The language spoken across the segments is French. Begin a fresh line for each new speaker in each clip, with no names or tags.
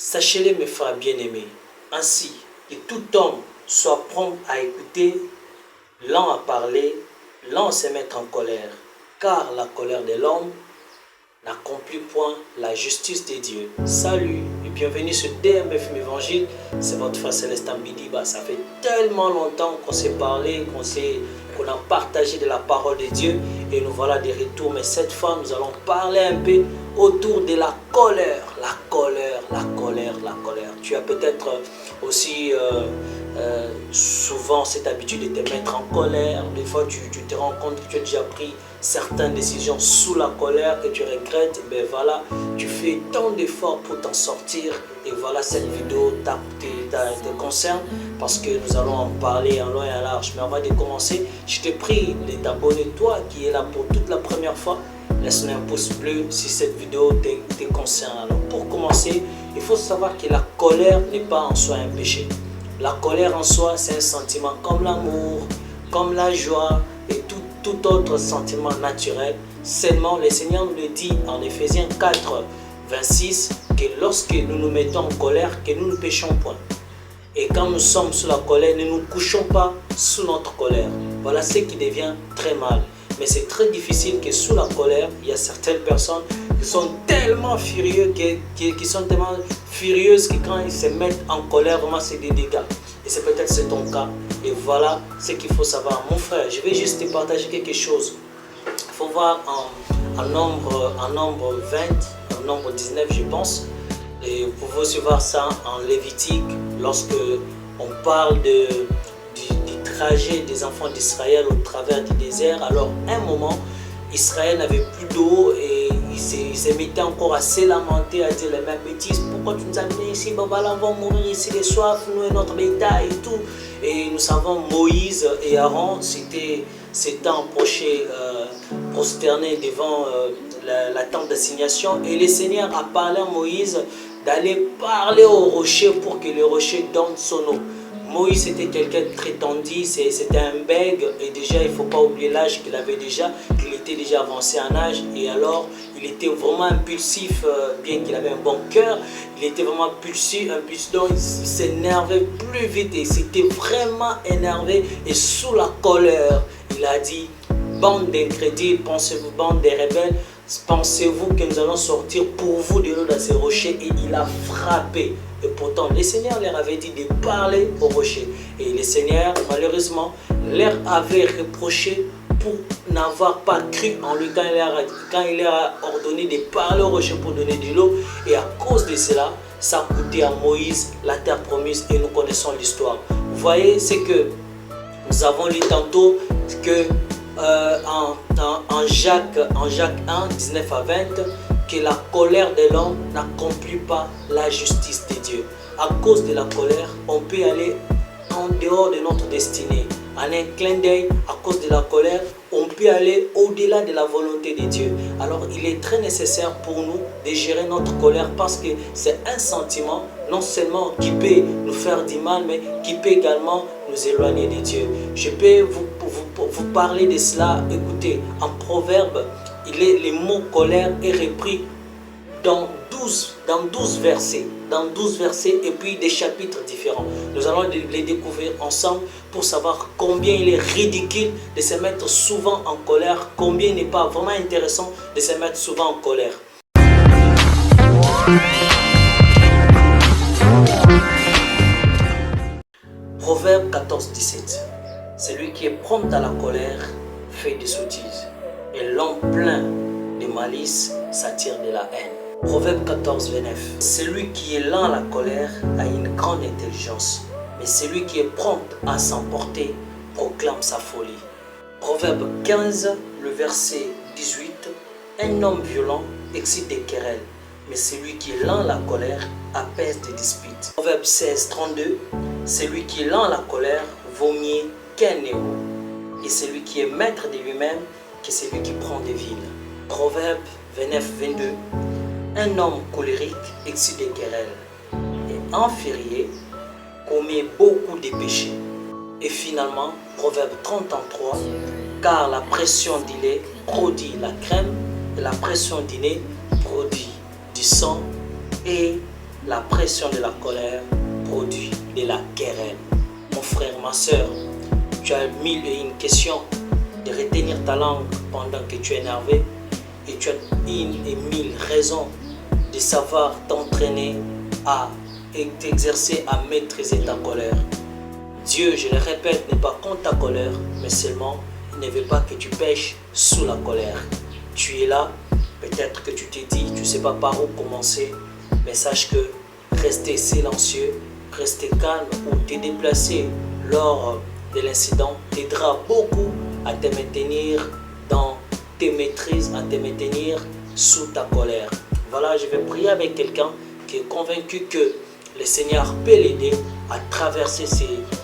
Sachez-le, mes frères bien-aimés, ainsi que tout homme soit prompt à écouter, lent à parler, lent à se mettre en colère, car la colère de l'homme n'accomplit point la justice de Dieu. Salut et bienvenue sur DMFM Évangile, c'est votre frère Célestin Bidiba. Ça fait tellement longtemps qu'on s'est parlé, qu'on a partagé de la parole de Dieu et nous voilà de retour. Mais cette fois, nous allons parler un peu autour de la colère. La colère, la colère, la colère. Tu as peut-être aussi souvent cette habitude de te mettre en colère. Des fois, tu te rends compte que tu as déjà pris certaines décisions sous la colère que tu regrettes. Ben voilà, tu fais tant d'efforts pour t'en sortir. Et voilà, cette vidéo te concerne parce que nous allons en parler en long et en large. Mais avant de commencer, je te prie de t'abonner, toi qui es là pour toute la première fois. Laisse-nous un pouce bleu si cette vidéo te concerne. Alors pour commencer, il faut savoir que la colère n'est pas en soi un péché. La colère en soi, c'est un sentiment comme l'amour, comme la joie et tout autre sentiment naturel. Seulement, le Seigneur nous le dit en Éphésiens 4, 26, que lorsque nous nous mettons en colère, que nous ne péchons point. Et quand nous sommes sous la colère, ne nous couchons pas sous notre colère. Voilà ce qui devient très mal. Mais c'est très difficile que sous la colère, il y a certaines personnes qui sont tellement furieuses, qui sont tellement furieuses que quand ils se mettent en colère, vraiment c'est des dégâts. Et c'est peut-être ton cas. Et voilà ce qu'il faut savoir. Mon frère, je vais juste te partager quelque chose. Il faut voir en nombre 20, en nombre 19 je pense. Et vous pouvez aussi voir ça en Lévitique lorsque on parle du trajet des enfants d'Israël au travers du désert. Alors un moment, Israël n'avait plus d'eau et il se mettait encore à se lamenter, à dire les mêmes bêtises. Pourquoi tu nous as amenés ici? Voilà, on va mourir ici de soif, nous et notre bétail et tout. Et nous savons Moïse et Aaron s'étaient approchés, prosternés devant la tente d'assignation. Et le Seigneur a parlé à Moïse d'aller parler au rocher pour que le rocher donne son eau. Moïse était quelqu'un de très tendu, c'était un bègue et déjà il ne faut pas oublier l'âge qu'il avait déjà, qu'il était déjà avancé en âge et alors il était vraiment impulsif, bien qu'il avait un bon cœur, il était vraiment impulsif, donc il s'énervait plus vite et s'était vraiment énervé et sous la colère, il a dit « Bande d'incrédules, pensez-vous, bande de rebelles, pensez-vous que nous allons sortir pour vous de l'eau dans ces rochers ?» Et il a frappé. Et pourtant, le Seigneur leur avait dit de parler au rocher. Et le Seigneur, malheureusement, leur avait reproché pour n'avoir pas cru en lui quand il leur a ordonné de parler au rocher pour donner de l'eau. Et à cause de cela, ça a coûté à Moïse la terre promise et nous connaissons l'histoire. Vous voyez, c'est que nous avons lu tantôt que en Jacques 1, 19 à 20, que la colère de l'homme n'accomplit pas la justice de Dieu. À cause de la colère, on peut aller en dehors de notre destinée. En un clin d'œil, à cause de la colère, on peut aller au-delà de la volonté de Dieu. Alors, il est très nécessaire pour nous de gérer notre colère parce que c'est un sentiment non seulement qui peut nous faire du mal, mais qui peut également nous éloigner de Dieu. Je peux vous parler de cela. Écoutez, en Proverbe, le mot colère est repris dans 12 versets. Dans 12 versets et puis des chapitres différents. Nous allons les découvrir ensemble pour savoir combien il est ridicule de se mettre souvent en colère, combien il n'est pas vraiment intéressant de se mettre souvent en colère. Proverbe 14, 17. Celui qui est prompt à la colère fait des sottises, et l'homme plein de malice s'attire de la haine. Proverbe 14, 29. Celui qui est lent à la colère a une grande intelligence, mais celui qui est prompt à s'emporter proclame sa folie. Proverbe 15, le verset 18. Un homme violent excite des querelles, mais celui qui est lent à la colère apaise des disputes. Proverbe 16, 32. Celui qui est lent à la colère vaut mieux qu'un héros, et celui qui est maître de lui-même que celui qui prend des villes. Proverbe 29, 22. Un homme colérique excite des querelles, et un férié commet beaucoup de péchés. Et finalement, Proverbe 33, car la pression du lait produit la crème, et la pression du nez produit du sang et la pression de la colère produit de la querelle. Mon frère, ma soeur, tu as mille et une questions de retenir ta langue pendant que tu es énervé et tu as une et mille raisons de savoir t'entraîner à t'exercer à maîtriser ta colère. Dieu, je le répète, n'est pas contre ta colère, mais seulement il ne veut pas que tu pêches sous la colère. Tu es là, peut-être que tu te dis, tu ne sais pas par où commencer, mais sache que rester silencieux, rester calme ou te déplacer lors de l'incident t'aidera beaucoup à te maintenir dans tes maîtrises, à te maintenir sous ta colère. Voilà, je vais prier avec quelqu'un qui est convaincu que le Seigneur peut l'aider à traverser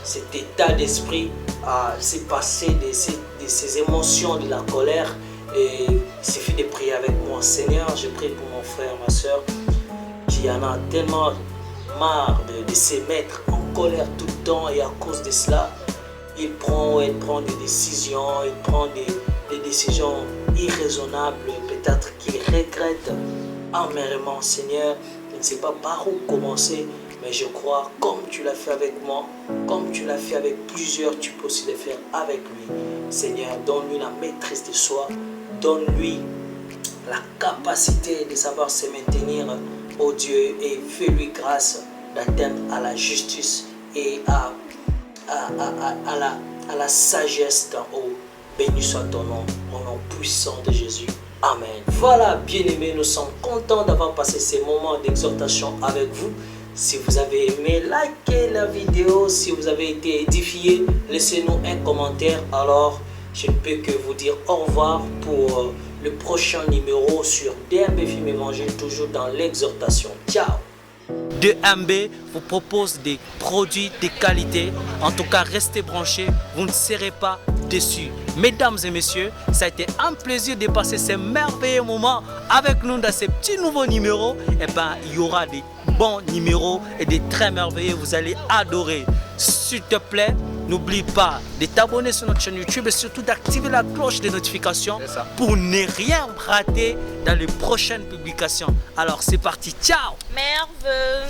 cet état d'esprit, à se passer de ces émotions de la colère. Et il suffit de prier avec moi. Seigneur, je prie pour mon frère, ma soeur, qui en a tellement marre de se mettre en colère tout le temps, et à cause de cela, il prend des décisions, il prend des décisions irraisonnables, peut-être qu'il regrette amèrement. Seigneur, je ne sais pas par où commencer, mais je crois, comme tu l'as fait avec moi, comme tu l'as fait avec plusieurs, tu peux aussi le faire avec lui. Seigneur, donne-lui la maîtrise de soi, donne-lui la capacité de savoir se maintenir, oh Dieu, et fais-lui grâce d'atteindre à la justice et à la sagesse d'en haut. Béni soit ton nom, au nom puissant de Jésus. Amen. Voilà, bien-aimés, nous sommes contents d'avoir passé ces moments d'exhortation avec vous. Si vous avez aimé, likez la vidéo. Si vous avez été édifié, laissez-nous un commentaire. Alors, je ne peux que vous dire au revoir pour le prochain numéro sur DMB Film Évangile, toujours dans l'exhortation. Ciao. DMB vous propose des produits de qualité. En tout cas, restez branchés, vous ne serez pas déçus. Mesdames et messieurs, ça a été un plaisir de passer ces merveilleux moments avec nous dans ces petits nouveaux numéros. Et ben, il y aura des bons numéros et des très merveilleux, vous allez adorer. S'il te plaît, n'oublie pas de t'abonner sur notre chaîne YouTube et surtout d'activer la cloche de notification pour ne rien rater dans les prochaines publications. Alors c'est parti, ciao.
Merveilleux.